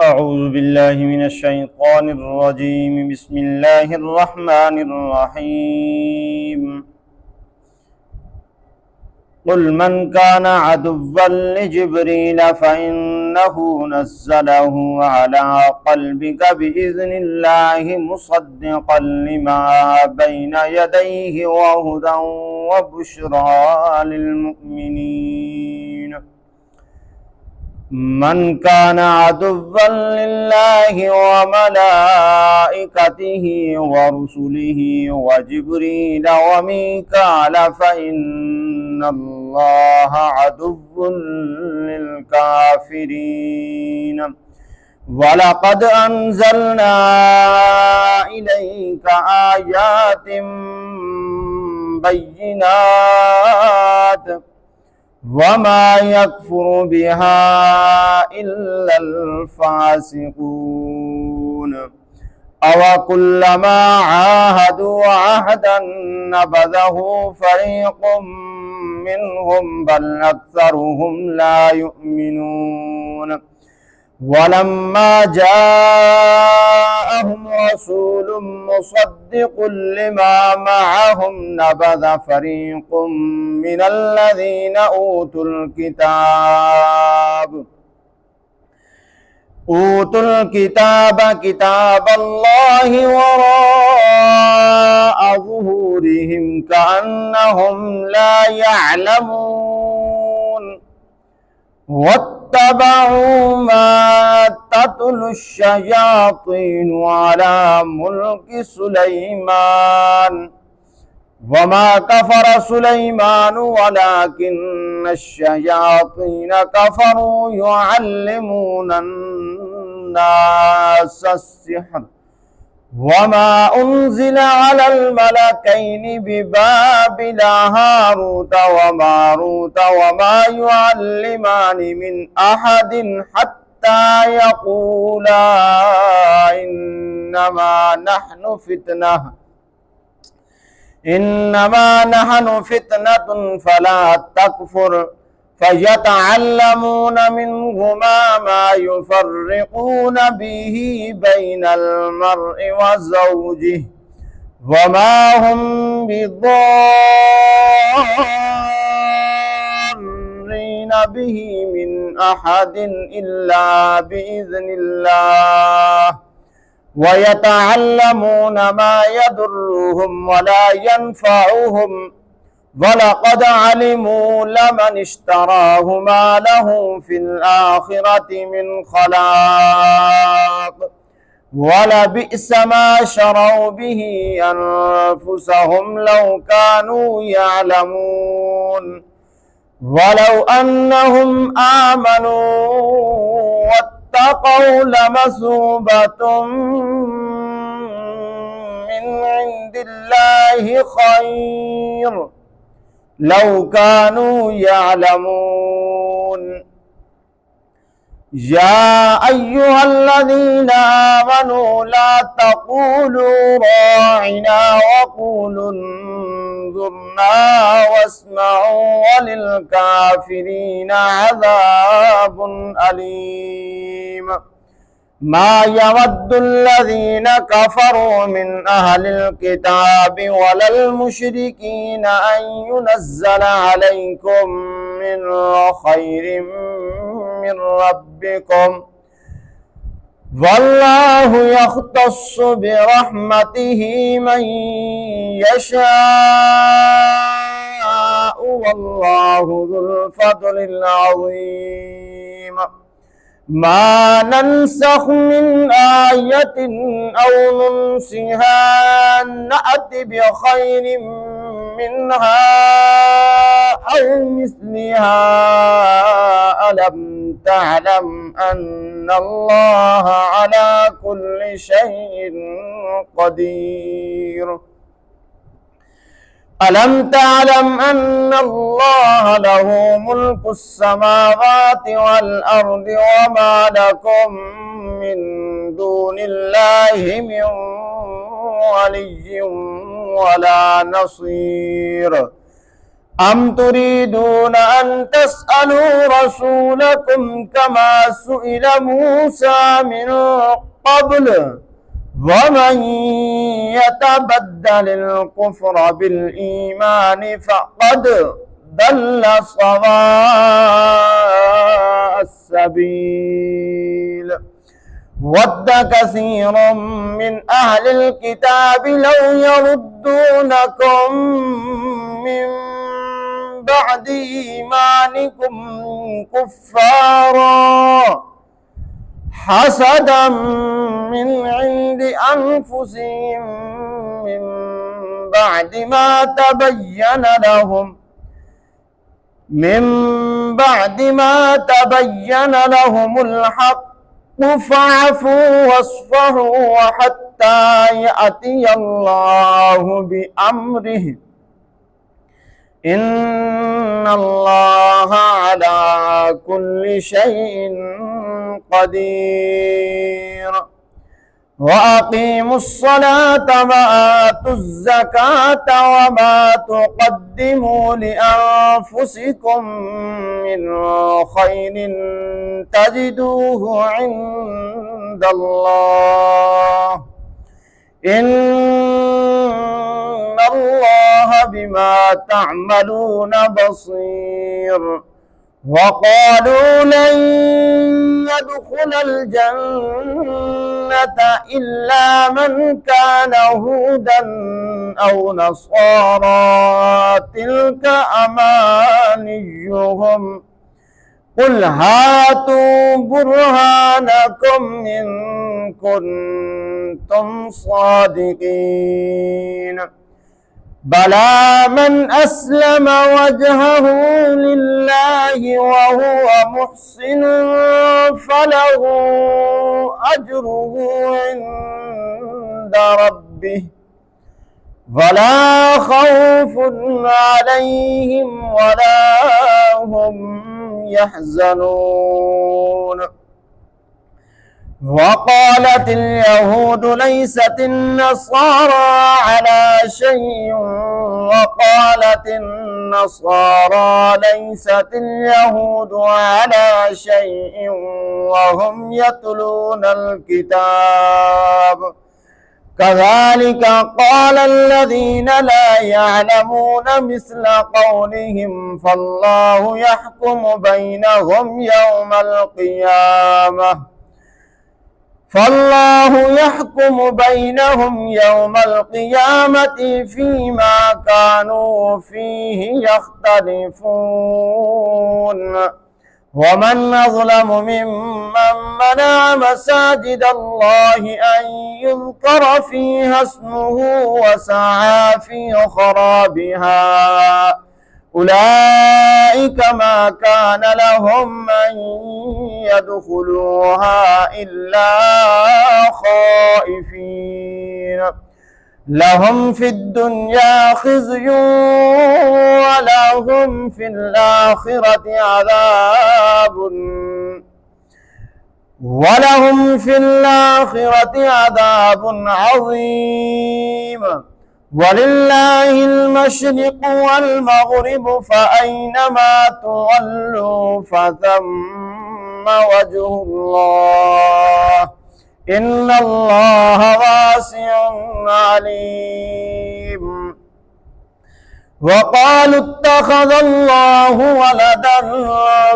أعوذ بالله من الشيطان الرجيم. بسم الله الرحمن الرحيم. قل من كان عدوا لجبريل فإنه نزله على قلبك بإذن الله مصدقا لما بين يديه وهدى وبشرى للمؤمنين. من كان عدوا لله وملائكته ورسله وجبريل وميكال فإن الله عدو للكافرين. ولقد أنزلنا إليك آيات بينات وما يكفر بها إلا الفاسقون. أوكلما عاهدوا عهدا نبذه فريق منهم بل أكثرهم لا يؤمنون. ولما جاءهم رسول مصدق لما معهم نبذ فريق من الذين أوتوا الكتاب كتاب الله وراء ظهورهم كأنهم لا يعلمون. واتبعوا ما تتلو الشياطين على ملك سليمان وما كفر سليمان ولكن الشياطين كفروا يعلمون الناس السحر وما أنزل على الملكين ببابل هاروت وماروت وما يعلمان من أحد حتى يقولا إنما نحن فتنة فلا تكفر فيتعلمون منهما ما يفرقون به بين المرء وزوجه وما هم بضارين به من أحد إلا بإذن الله ويتعلمون ما يضرهم ولا ينفعهم ولقد علموا لمن اشتراه ما له في الآخرة من خلاق ولبئس ما شروا به أنفسهم لو كانوا يعلمون. ولو أنهم آمنوا واتقوا لمثوبة من عند الله خير لو كانوا يعلمون. يا أيها الذين آمنوا لا تقولوا راعنا وقولوا انظرنا واسمعوا وللكافرين عذاب أليم. ما يود الذين كفروا من أهل الكتاب ولا المشركين أن ينزل عليكم من خير من ربكم والله يختص برحمته من يشاء والله ذو الفضل العظيم. ما ننسخ من آية أو ننسها نأت بخير منها أو مثلها. ألم تعلم أن الله على كل شيء قدير. ألم تعلم أن الله له ملك السماوات والأرض وما لكم من دون الله من ولي ولا نصير. أم تريدون أن تسألوا رسولكم كما سئل موسى من قبل ومن يتبدل الكفر بالإيمان فقد ضل سواء السبيل ود كثير من أهل الكتاب لو يردونكم من بعد إيمانكم كفارا حسدا من عند أنفسهم من بعد ما تبين لهم الحق فاعفوا واصفحوا وحتى يأتي الله بأمره إن الله على كل شيء قدير وأقيموا الصلاة وآتوا الزكاة وما تقدموا لأنفسكم من خير تجدوه عند الله إن الله بما تعملون بصير وقالوا لن يدخل الجنة إلا من كان هودا أو نصارى تلك أمانيهم قل هاتوا برهانكم إن كنتم صادقين بلى من أسلم وجهه لله وهو محسن فله أجره عند ربه ولا خوف عليهم ولا هم يحزنون وقالت اليهود ليست النصارى على شيء وقالت النصارى ليست اليهود على شيء وهم يتلون الكتاب كذلك قال الذين لا يعلمون مثل قولهم فالله يحكم بينهم يوم القيامة فيما كانوا فيه يختلفون ومن أظلم ممن منع مساجد الله أن يذكر فيها اسمه وسعى في خرابها أولئك ما كان لهم أن يدخلوها إلا خائفين لهم في الدنيا خزي ولهم في الآخرة عذاب عظيم ولله المشرق والمغرب فأينما تولوا فثم وجه الله إن الله واسع عليم وقالوا اتخذ الله ولدا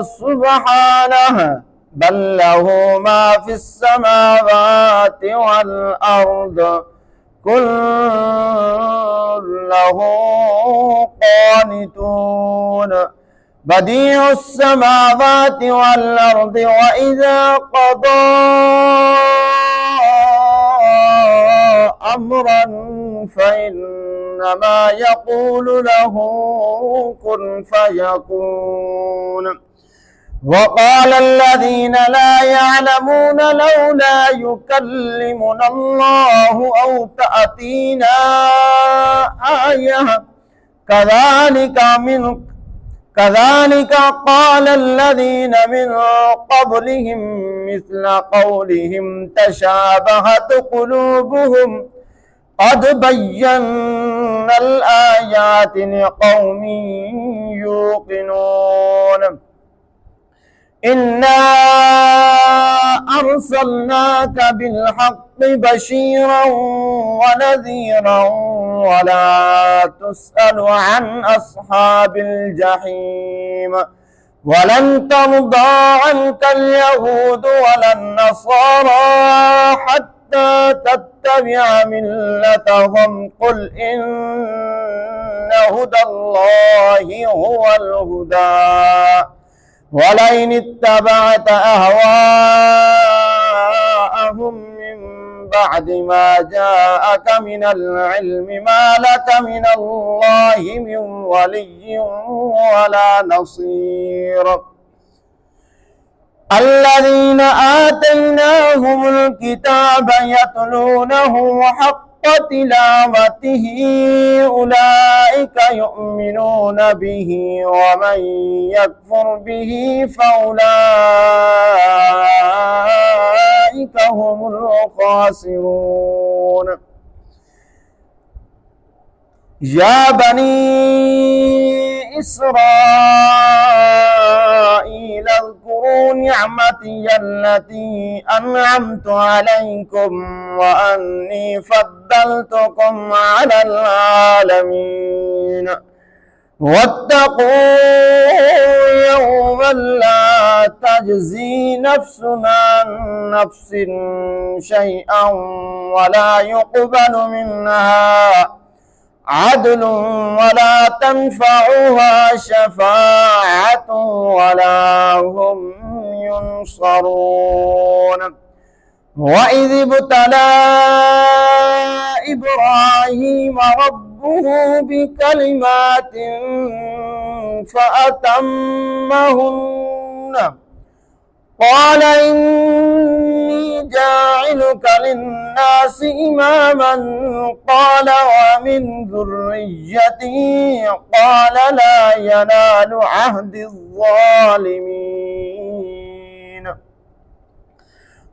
سبحانه بل له ما في السماوات والأرض كل له قانتون بديع السماوات والأرض وإذا قضى أمرا فإنما يقول له كن فيكون وقال الذين لا يعلمون لولا يكلمنا الله أو تأتينا آية كذلك قال الذين من قبلهم مثل قولهم تشابهت قلوبهم قد بينا الآيات لقوم يوقنون إنا أرسلناك بالحق بشيرا ونذيرا ولا تسأل عن أصحاب الجحيم ولن ترضى عنك اليهود ولا النصارى حتى تتبع ملتهم قل إن هدى الله هو الهدى ولئن اتبعت أهواءهم من بعد ما جاءك من العلم ما لك من الله من ولي ولا نصير الذين آتيناهم الكتاب يتلونه حق تلاوته أولئك يؤمنون به ومن يكفر به فأولئك هم الخاسرون يا بني إسرائيل اذكروا نعمتي التي أنعمت عليكم وأني فضلتكم على العالمين واتقوا يوما لا تجزي نفس عن نفس شيئا ولا يقبل منها عدل ولا تنفعها شفاعة ولا هم ينصرون وإذ ابتلى إبراهيم ربه بكلمات فأتمهن قال إني جاعلك للناس إماما قال ومن ذريتي قال لا ينال عهد الظالمين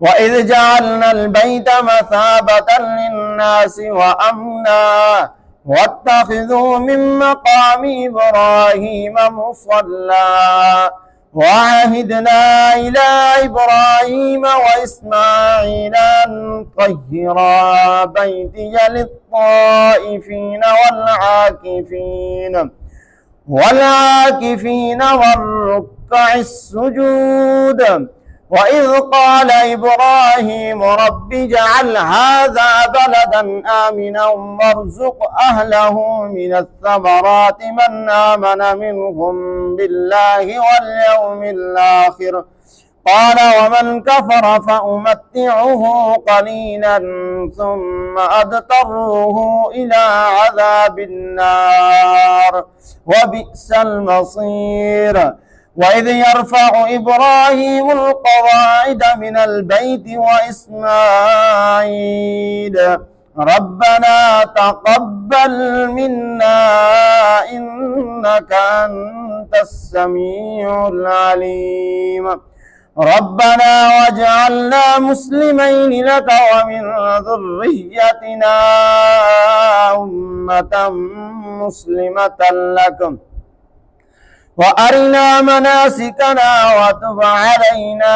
وإذ جعلنا البيت مثابة للناس وأمنا واتخذوا من مقام إبراهيم مصلى وعهدنا إلى إبراهيم وإسماعيل أن طهرا بيتي للطائفين والعاكفين والركع السجود وإذ قال إبراهيم رب اجعل هذا بلدا آمنا وارزق أهله من الثمرات من آمن منهم بالله واليوم الآخر قال ومن كفر فأمتعه قليلا ثم أضطره إلى عذاب النار وبئس المصير وإذ يرفع إبراهيم القواعد من البيت وإسماعيل ربنا تقبل منا إنك أنت السميع العليم ربنا واجعلنا مسلمين لك ومن ذريتنا أمة مسلمة لك وأرنا مناسكنا وتب علينا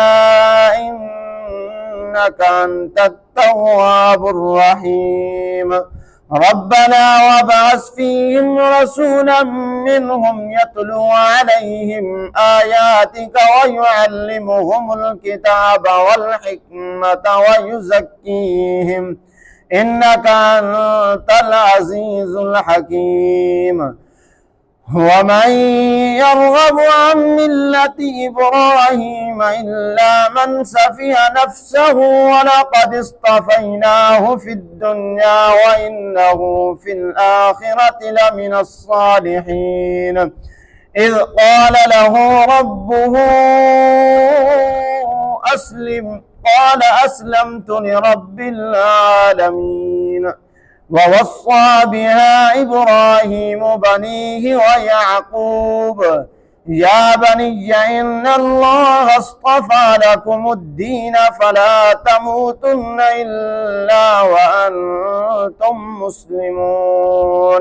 إنك أنت التواب الرحيم ربنا وابعث فيهم رسولا منهم يتلو عليهم آياتك ويعلمهم الكتاب والحكمة ويزكيهم إنك أنت العزيز الحكيم ومن يرغب عن ملة إبراهيم إلا من سفه نفسه ولقد اصطفيناه في الدنيا وإنه في الآخرة لمن الصالحين إذ قال له ربه أسلم قال أسلمت لرب العالمين ووصى بها إبراهيم بنيه ويعقوب يا بني إن الله اصطفى لكم الدين فلا تموتن إلا وأنتم مسلمون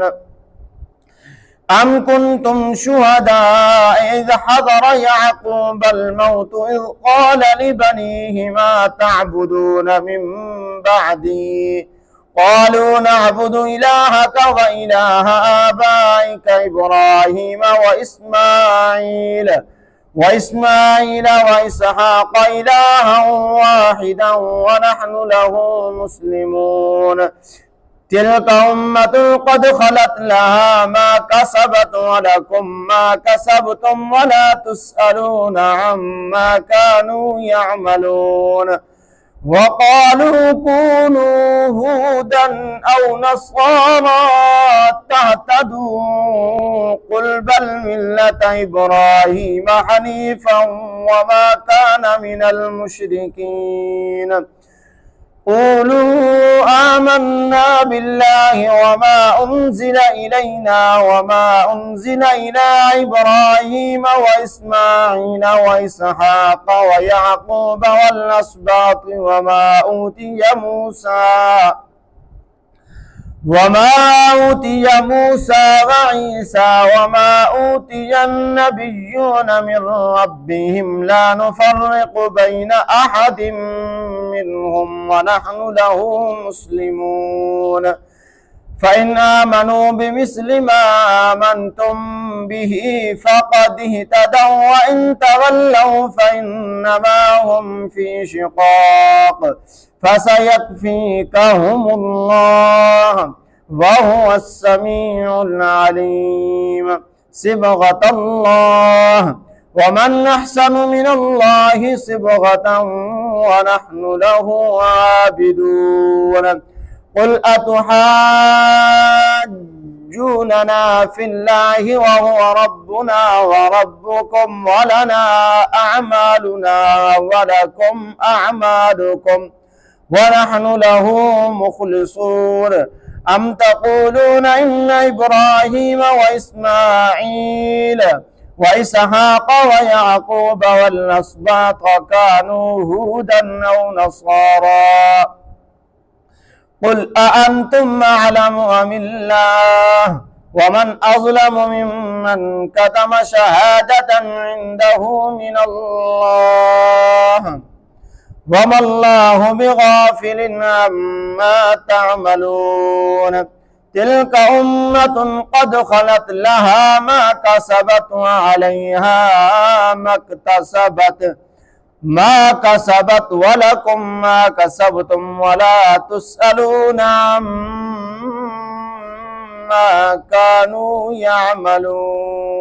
أم كنتم شهداء إذ حضر يعقوب الموت إذ قال لبنيه ما تعبدون من بعدي قالوا نعبد إلهك وإله آبائك إبراهيم وإسماعيل وإسحاق إلها واحدا ونحن له مسلمون تلك أمة قد خلت لها ما كسبت ولكم ما كسبتم ولا تسألون عما كانوا يعملون وقالوا كونوا هودا أو نصارى تهتدوا قل بل ملة إبراهيم حنيفا وما كان من المشركين قولوا آمنا بالله وما أنزل إلينا وما أنزل إلى إبراهيم وإسماعيل وإسحاق ويعقوب والأسباط وما أوتي موسى وعيسى وما أوتي النبيون من ربهم لا نفرق بين أحد منهم ونحن له مسلمون فإن آمنوا بمثل ما آمنتم به فقد اهتدوا وإن تولوا فإنما هم في شقاق فسيكفيكهم الله وهو السميع العليم صبغة الله ومن أحسن من الله صبغة ونحن له عابدون قل أتحاجوننا في الله وهو ربنا وربكم ولنا أعمالنا ولكم أعمالكم ونحن له مخلصون أم تقولون إن إبراهيم وإسماعيل وإسحاق ويعقوب والأسباط كانوا هودا أو نصارى قل أأنتم أعلم أم الله ومن أظلم ممن كتم شهادة عنده من الله وما الله بغافل عما تعملون تلك أمة قد خلت لها ما كسبت وعليها ما كسبت ولكم ما كسبتم ولا تسألون عما كانوا يعملون